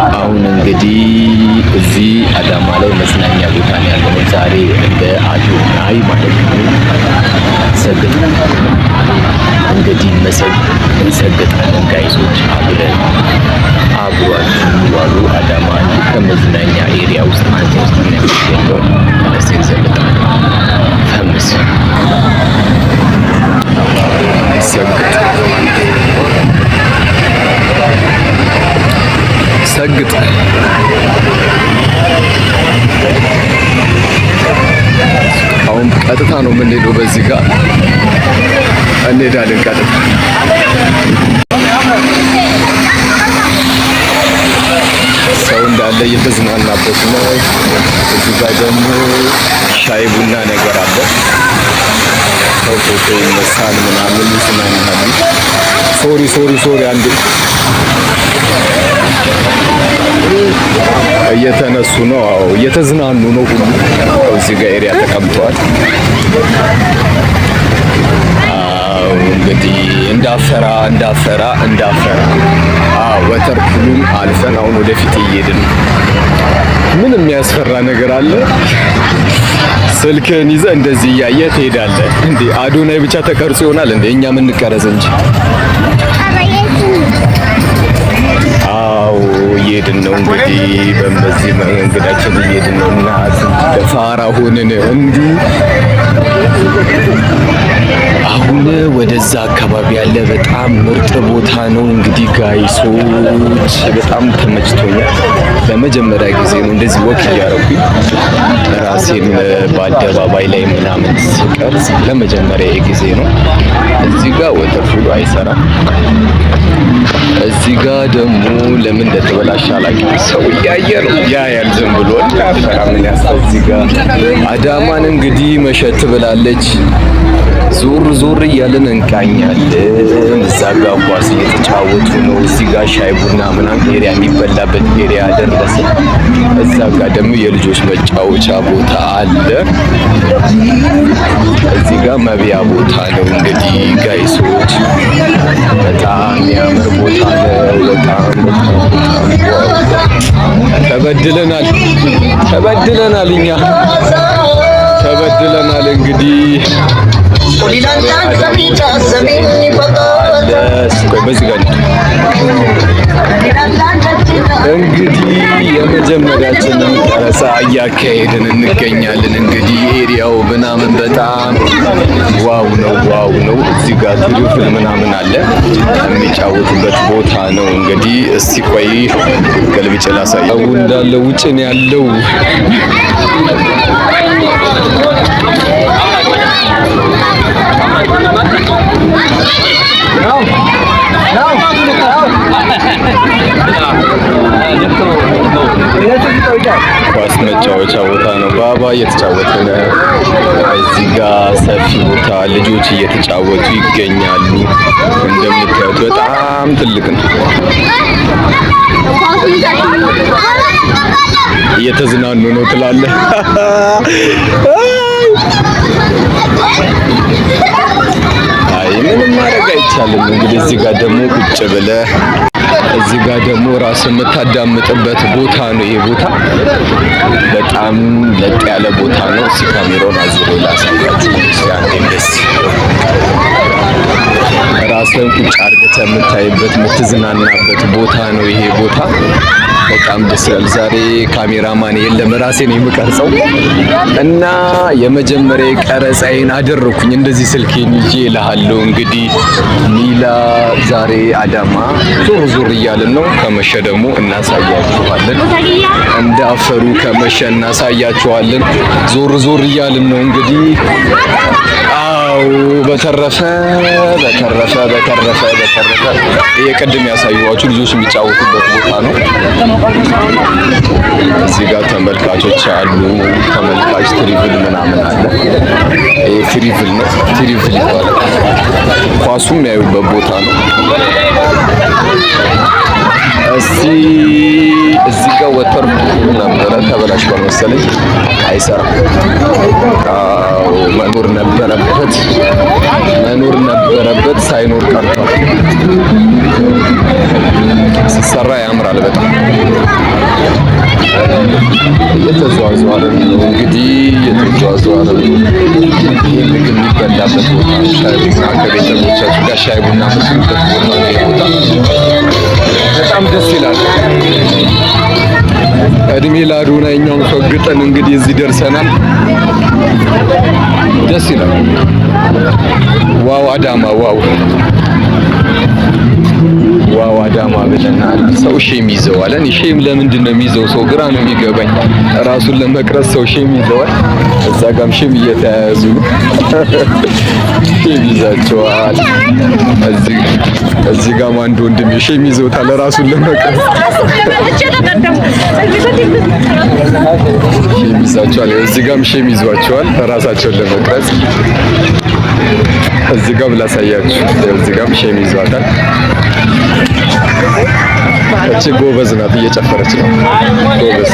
አሁን እንግዲህ እዚህ አዳማ ላይ መዝናኛ ቦታ ነው ያለው። ዛሬ እንደ አዶናይ ማለት ነው ሰግጠን እንግዲህ እንሰግጣለን ጋይሶች አብረን አብሯችሁ ዋሉ። አዳማ ከመዝናኛ ኤሪያ ውስጥ ማለት ነው የሚገኘው ለሴት ሰግጠን ፈምስ ሰግጥ አሁን ቀጥታ ነው የምንሄደው። በዚህ ጋር እንሄዳለን ቀጥታ። ሰው እንዳለ እየተዝናናበት ነው። እዚህ ጋር ደግሞ ሻይ ቡና ነገር አለ። ሰው ፎቶ ይነሳል ምናምን ይዝናናል። ሶሪ አንዴ እየተነሱ ነው። አዎ እየተዝናኑ ነው። ሁሉ እዚህ ጋር ኤሪያ ተቀምጠዋል። አዎ እንግዲህ እንዳፈራ ወተር ፑሉን አልፈን አሁን ወደፊት እየሄድን ነው። ምን የሚያስፈራ ነገር አለ? ስልክህን ይዘህ እንደዚህ እያየህ ትሄዳለህ እንዴ? አዶናይ ብቻ ተቀርጾ ይሆናል እንዴ? እኛ ምን እንቀረጽ እንጂ። አዎ እየሄድን ነው እንግዲህ በዚህ መንገዳችን እየሄድን ነው እና ፋራ ሆነን እንዲህ አሁን ወደዛ አካባቢ ያለ በጣም ምርጥ ቦታ ነው እንግዲህ ጋይሶች፣ በጣም ተመችቶኛል። ለመጀመሪያ ጊዜ ነው እንደዚህ ወክ እያደረኩኝ ራሴን በአደባባይ ላይ ምናምን ስቀርጽ ለመጀመሪያ ጊዜ ነው። እዚህ ጋር ወተርፉሉ አይሰራም። እዚህ ጋር ደግሞ ለምን እንደተበላሸ አላውቅም። ሰው እያየ ነው ያያል ዝም ብሎ እንዳፈራ ምን ያሳዝ። እዚህ ጋር አዳማን እንግዲህ መሸት ብላለች። ዞር እያለን እንቃኛለን። እዛ ጋር ኳስ እየተጫወቱ ነው። እዚህ ጋር ሻይ ቡና ምናምን ኤሪያ የሚበላበት ኤሪያ ደረሰ። እዛ ጋር ደግሞ የልጆች መጫወቻ ቦታ አለ። እዚህ ጋር መብያ ቦታ ነው እንግዲህ ጋይሶች፣ በጣም የሚያምር ቦታ ነው። በጣም ተበድለናል እኛ ተበድለናል እንግዲህ በዚህ ጋር እንግዲህ የመጀመሪያችንን ቀረጻ እያካሄድን እንገኛለን። እንግዲህ ኤሪያው ምናምን በጣም ዋው ነው። እዚህ ጋር ትሪፍል ምናምን አለ የሚጫወቱበት ቦታ ነው። እንግዲህ እስቲ ቆይ ገልብጬ ላሳየው። እንዳለ ውጭ ነው ያለው። ኳስ መጫወቻ ቦታ ነው። ባባ እየተጫወተ ነው። እዚህ ጋር ሰፊ ቦታ ልጆች እየተጫወቱ ይገኛሉ። እንደምታዩት በጣም ትልቅ ነው። እየተዝናኑ ነው ትላለህ። አይ ምንም ማድረግ አይቻልም። እንግዲህ እዚህ ጋር ደግሞ ቁጭ ብለህ እዚህ ጋር ደግሞ ራስን የምታዳምጥበት ቦታ ነው። ይሄ ቦታ በጣም ለጥ ያለ ቦታ ነው። እስኪ ካሜራውን አዙሮ ላሳያችሁ። ራስን ቁጭ አድርገህ የምታይበት የምትዝናናበት ቦታ ነው ይሄ ቦታ። በጣም ደስ ይላል። ዛሬ ካሜራማን የለም፣ ራሴ ነው የምቀርጸው እና የመጀመሪያ ቀረጻዬን አደረኩኝ እንደዚህ ስልኬን ይዤ እልሃለሁ። እንግዲህ ሚላ ዛሬ አዳማ ዞር እያልን ነው። ከመሸ ደግሞ እናሳያችኋለን። እንዳፈሩ ከመሸ እናሳያችኋለን። ዞር እያልን ነው እንግዲህ። አው በተረፈ ይሄ ቅድም ያሳየኋችሁ ልጆች የሚጫወቱበት ቦታ ነው። እዚህ ጋር ተመልካቾች አሉ። ተመልካች ትሪቭል ምናምን አለ። ይሄ ትሪቭል ነው፣ ትሪቭል ይባላል። ኳሱም ያዩበት ቦታ ነው። እስቲ እዚህ ጋር ወተር ነበረ ተበላሽቷል መሰለኝ፣ አይሰራም። መኖር ነበረበት ሳይኖር ቀርቷል። ሲሰራ ያምራል በጣም። እየተዟዟርን ነው እንግዲህ እየተዟዟርን ነው። ይህ ምግብ የሚበላበት ቦታ ሻይ ቡና ከቤተሰቦቻችሁ ጋር ሻይ ቡና የምትሉበት ቦታ ነው። ይህ ቦታ በጣም ደስ ይላል። እድሜ ለአዶናይ እኛም ፈግጠን እንግዲህ እዚህ ደርሰናል። ደስ ይላል። ዋው አዳማ ዋው ዋው አዳማ ብለናል። ሰው ሼም ይዘዋል። እኔ ሼም ለምንድን ነው የሚይዘው ሰው ግራ ነው የሚገባኝ። ራሱን ለመቅረጽ ሰው ሼም ይዘዋል። እዛ ጋም ሼም እየተያያዙ ሼም ይዛቸዋል። እዚህ ጋም አንድ ወንድም ሼም ይዘውታል ራሱን ለመቅረጽ ሼም ይዛቸዋል። እዚህ ጋም ሼም ይዟቸዋል ራሳቸውን ለመቅረጽ። እዚህ ጋም ላሳያችሁ። እዚህ ጋም ሼም ይዟታል። እቺ ጎበዝ ናት፣ እየጨፈረች ነው። ጎበዝ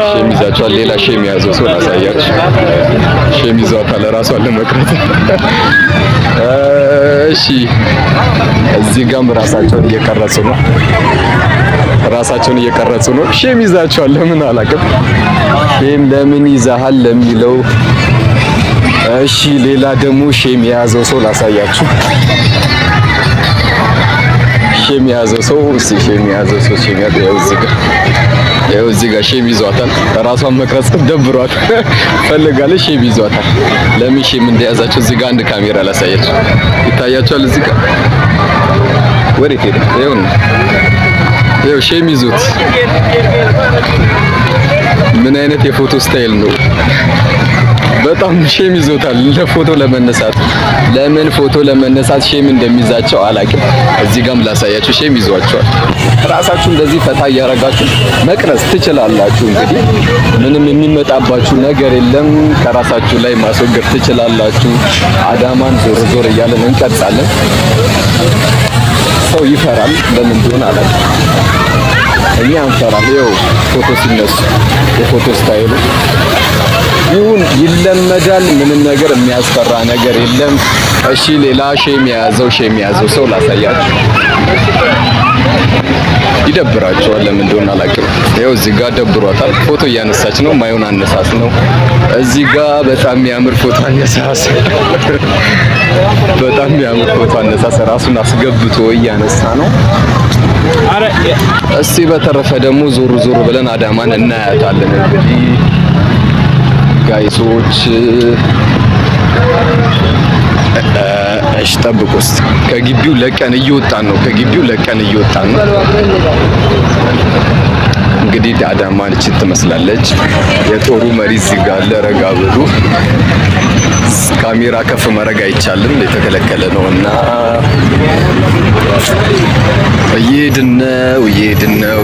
ሼም ይዛቸዋል። ሌላ ሼም የያዘው ሰው ላሳያችሁ። ሼም ይዟታል ራሷን ለመቅረጽ። እሺ እዚህ ጋም ራሳቸውን እየቀረጹ ነው። ራሳቸውን እየቀረጹ ነው። ሼም ይዛቸዋል። ለምን አላውቅም። ሼም ለምን ይዛሃል ለሚለው እሺ ሌላ ደግሞ ሼም የያዘው ሰው ላሳያችሁ። ሼም የያዘው ሰው ሼም የያዘው ሰው ሼም ያው እዚህ ጋር ሼም ይዟታል። ራሷን መቅረጽ ደብሯት ፈልጋለች። ሼም ይዟታል። ለምን ሼም እንደያዛቸው እዚህ ጋር አንድ ካሜራ ላሳያችሁ። ይታያቸዋል። እዚህ ጋር ወዴት ሄደ? ይኸው ሼም ይዞት ምን አይነት የፎቶ ስታይል ነው? በጣም ሼም ይዞታል። ለፎቶ ለመነሳት ለምን ፎቶ ለመነሳት ሼም እንደሚይዛቸው አላውቅም። እዚህ ጋርም ላሳያችሁ ሼም ይዟቸዋል። ራሳችሁ እንደዚህ ፈታ እያረጋችሁ መቅረጽ ትችላላችሁ። እንግዲህ ምንም የሚመጣባችሁ ነገር የለም። ከራሳችሁ ላይ ማስወገድ ትችላላችሁ። አዳማን ዞር ዞር እያለን እንቀርጻለን። ሰው ይፈራል። ለምን እንደሆነ አላውቅም። እኛ አንፈራም። ይኸው ፎቶ ሲነሱ የፎቶ ስታይሉ ይሁን ይለመዳል። ምንም ነገር የሚያስፈራ ነገር የለም። እሺ ሌላ ሼም የያዘው ሰው ላሳያችሁ። ይደብራቸዋል። ለምን እንደሆነ አላውቅም። ይኸው እዚህ ጋር ደብሯታል። ፎቶ እያነሳች ነው። ማይሆን አነሳስ ነው። እዚህ ጋር በጣም የሚያምር ፎቶ አነሳስ በጣም የሚያምር ፎቶ አነሳስ ራሱን አስገብቶ እያነሳ ነው። እስቲ በተረፈ ደግሞ ዞር ዞር ብለን አዳማን እናያታለን። እንግዲህ ጋይሶች እሺ ጠብቁ። እስቲ ከግቢው ለቀን እየወጣን ነው። እንግዲህ አዳማን እቺ ትመስላለች። የጦሩ መሪ እዚህ ጋር አለ። ረጋ ብሉ። ካሜራ ከፍ ማድረግ አይቻልም፣ የተከለከለ ነውና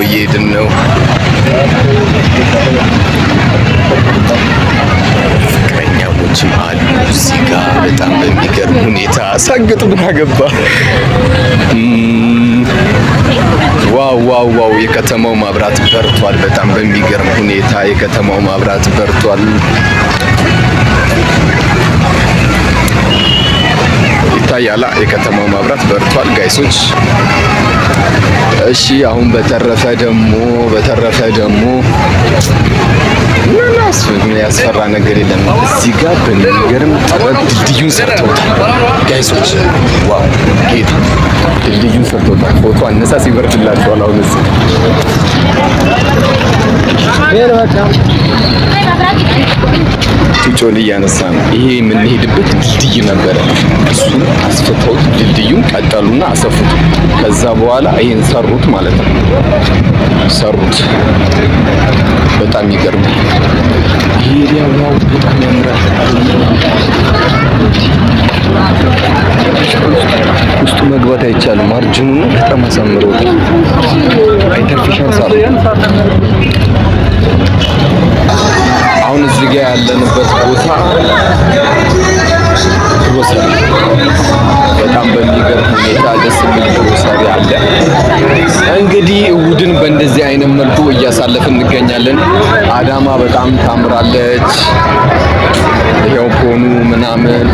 እየሄድን ነው። ፍቅረኛሞችም አሉ እዚህ ጋር በጣም በሚገርም ሁኔታ ሳግጥ ምን አገባ። ዋው የከተማው ማብራት በርቷል። በጣም በሚገርም ሁኔታ የከተማው ማብራት በርቷል። ይታያላ፣ የከተማው ማብራት በርቷል ጋይሶች። እሺ አሁን በተረፈ ደግሞ ምን ያስፈራ ነገር የለም። እዚህ ጋር በሚገርም ጥረት ድልድዩን ሰርተውታል ጋይሶች። ዋው ጌታ ድልድዩን ሰርተውታል። ፎቶ አነሳስ ይበርድላችኋል። አሁን እዚህ ጩጮን እያነሳ ነው። ይሄ የምንሄድበት ድልድይ ነበረ። እሱን አስፍተውት ድልድዩን ቀጠሉና አሰፉት። ከዛ በኋላ ይሄን ሰሩት ማለት ነው። በጣም ይገርማል። ይሄ ያው በጣም ያምራል። ውስጡ መግባት አይቻልም። ማርጅኑን በጣም አሳምረውታል። አይተርፊሻል ሳሉ አሁን እዚህ ጋር ያለንበት ቦታ ግሮሰሪ በጣም በሚገርም ሁኔታ ደስ የሚል ግሮሰሪ አለ። እንግዲህ እሑድን በእንደዚህ አይነት መልኩ እያሳለፍን እንገኛለን። አዳማ በጣም ታምራለች። ይሄው ፖኑ ምናምን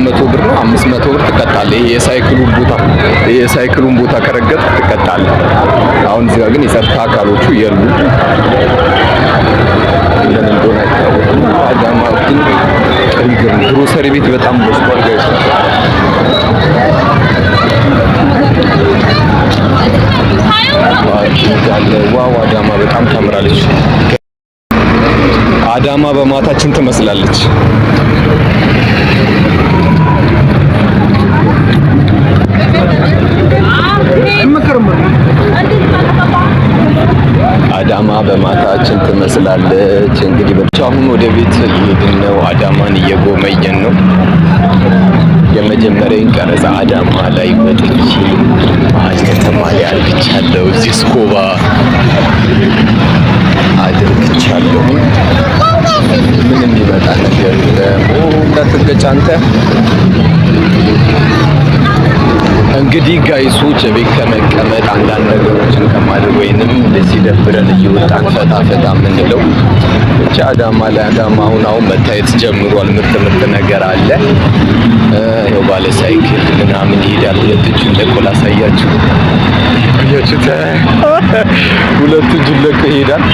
400 ብር ነው 500 ብር ትቀጣለህ። ይሄ የሳይክሉን ቦታ ከረገጥ ትቀጣለህ። አሁን እዚህ ጋር ግን የጸጥታ አካሎቹ የሉም። ምን እንደሆነ አይታወቅም። አዳማ ግን ግሮሰሪ ቤት በጣም በዝቷል ጋይስ። ዋው አዳማ በጣም ታምራለች። አዳማ በማታችን ትመስላለች። አዳማ በማታችን ትመስላለች። እንግዲህ ብቻ አሁን ወደ ቤት እየሄድን ነው። አዳማን እየጎመየን ነው። የመጀመሪያውን ቀረጻ አዳማ ላይ ወጥቼ መሀል ከተማ ላይ አድርግቻለሁ። እዚህ ስኮባ አድርግቻለሁ። ምን የሚመጣ ነገር እንዳትገጭ አንተ። እንግዲህ ጋይሶች ቤት ከመቀመጥ አንዳንድ ነገሮችን ከማድረግ ወይንም እንደዚህ ደብረን እየወጣን ፈታ ፈታ የምንለው ብቻ አዳማ ላይ አዳማ አሁን መታየት ጀምሯል። ምርጥ ነገር አለ። ያው ባለ ሳይክል ምናምን ይሄዳል። ሁለት እጁን ለቆ ላሳያችሁ። ሁለት እጁን ለቆ ይሄዳል።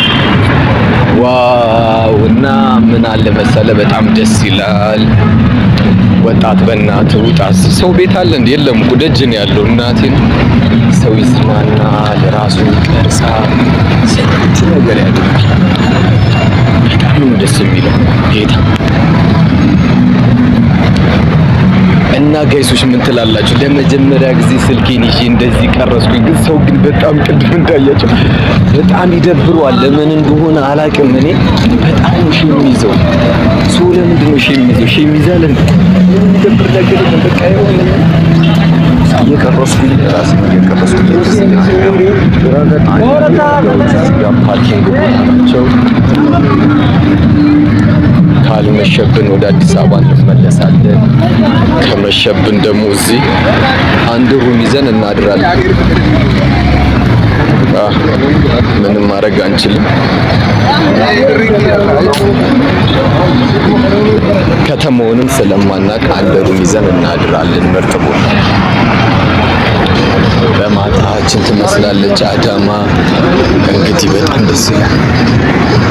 ዋው! እና ምን አለ መሰለ በጣም ደስ ይላል። ወጣት በእናት ውጣ። ሰው ቤት አለ እንዴ? የለም እኮ ደጅ ነው ያለው። እናቴን ሰው ይዝናናል፣ ራሱን ይቀርጻል፣ ስንት ነገር ያደርጋል። በጣም ደስ የሚለው ጌታ። እና ጋይሶች ምን ትላላችሁ? ለመጀመሪያ ጊዜ ስልኬን ይዤ እንደዚህ ቀረስኩኝ። ግን ሰው ግን በጣም ቅድም እንዳያቸው በጣም ይደብረዋል። ለምን እንደሆነ አላውቅም። እኔ በጣም ነው ሺህ የሚይዘው ሰው። ለምንድን ነው ሺህ የሚይዘው? ሺህ የሚይዛል እንዴ? የሚደብር ነገር ነው። በቃ ይሁን እየቀረስኩኝ ራሴ ነው እየቀረስኩኝ ካልመሸብን ወደ አዲስ አበባ እንመለሳለን። ከመሸብን ደግሞ እዚህ አንድ ሩም ይዘን እናድራለን። ምንም ማድረግ አንችልም። ከተማውንም ስለማናውቅ አንድ ሩም ይዘን እናድራለን። ምርጥ ቦታ በማታችን ትመስላለች አዳማ። እንግዲህ በጣም ደስ ይላል።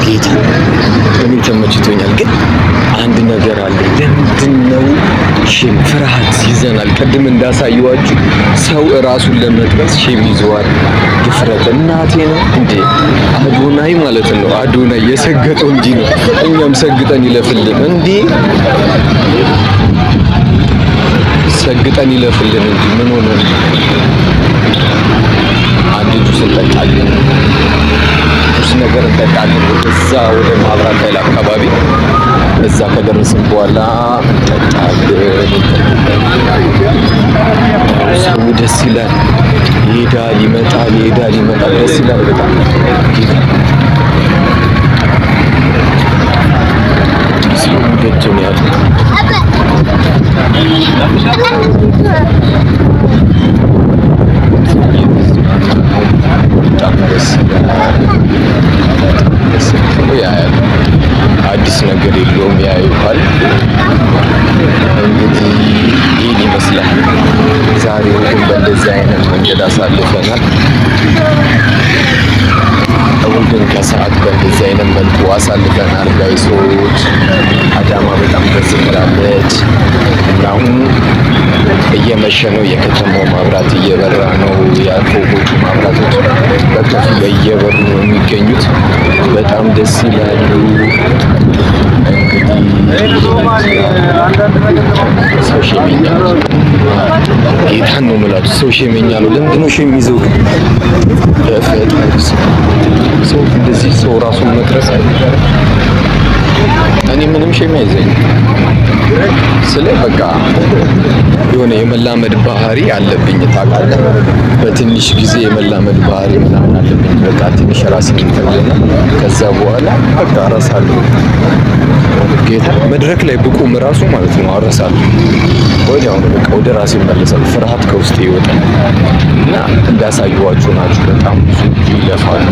ጌታ እኔ ተመችቶኛል። ግን አንድ ነገር አለ። ለምንድነው ሼም ፍርሃት ይዘናል? ቅድም እንዳሳየዋችሁ ሰው እራሱን ለመጥበስ ሼም ይዘዋል። ድፍረት እናቴ ነው እንዴ! አዶናይ ማለት ነው። አዶናይ የሰገጠው እንጂ ነው። እኛም ሰግጠን ይለፍልን እንዴ! ሰግጠን ይለፍልን እንጂ ምን ሆነ? አንድ ጁስ እንጠጣለን፣ ጁስ ነገር እንጠጣለን። እዛ ወደ ማብራት ኃይል አካባቢ እዛ ከደረስን በኋላ እንጠጣለን። ሰው ደስ ይላል። ይሄዳል ይመጣል፣ ይሄዳል ይመጣል። ደስ ይላል በጣም ሰው ደጅ ነው ያለው። አዲስ ነገር የለውም፣ ያዩታል። እንግዲህ ይህን ይመስላል። ዛሬው ግን በእንደዚህ አይነት መንገድ አሳልፈናል። እሑድን ከሰዓት በእንደዚህ አይነት መልኩ አሳልፈናል ጋይሶች። አዳማ በጣም ደስ ትላለች እና አሁን እየመሸ ነው። የከተማው ማብራት እየበራ ነው። የፎቆቹ ማብራቶች በከፊል እየበሩ ነው የሚገኙት። በጣም ደስ ይላሉ። እንግዲህ ሰው ሸመኛ ነው። ጌታን ነው የምላችሁ። ሰው ሸመኛ ነው። ለምንድን ነው ሸም ይዘው ግን ሰው እንደዚህ ሰው ራሱን መቅረጽ አይደለም። እኔ ምንም ሸም አይዘኝ ስለ በቃ የሆነ የመላመድ ባህሪ አለብኝ ታውቃለህ። በትንሽ ጊዜ የመላመድ ባህሪ ምናምን አለብኝ። በቃ ትንሽ ራሴን እንተውና ከዛ በኋላ በቃ እረሳለሁ። ጌታ መድረክ ላይ ብቁም ራሱ ማለት ነው እረሳለሁ። ወዲያውኑ በቃ ወደ ራሴ እመለሳለሁ። ፍርሃት ከውስጤ ይወጣል እና እንዳሳየኋችሁ ናችሁ። በጣም ብዙ ይለፋሉ።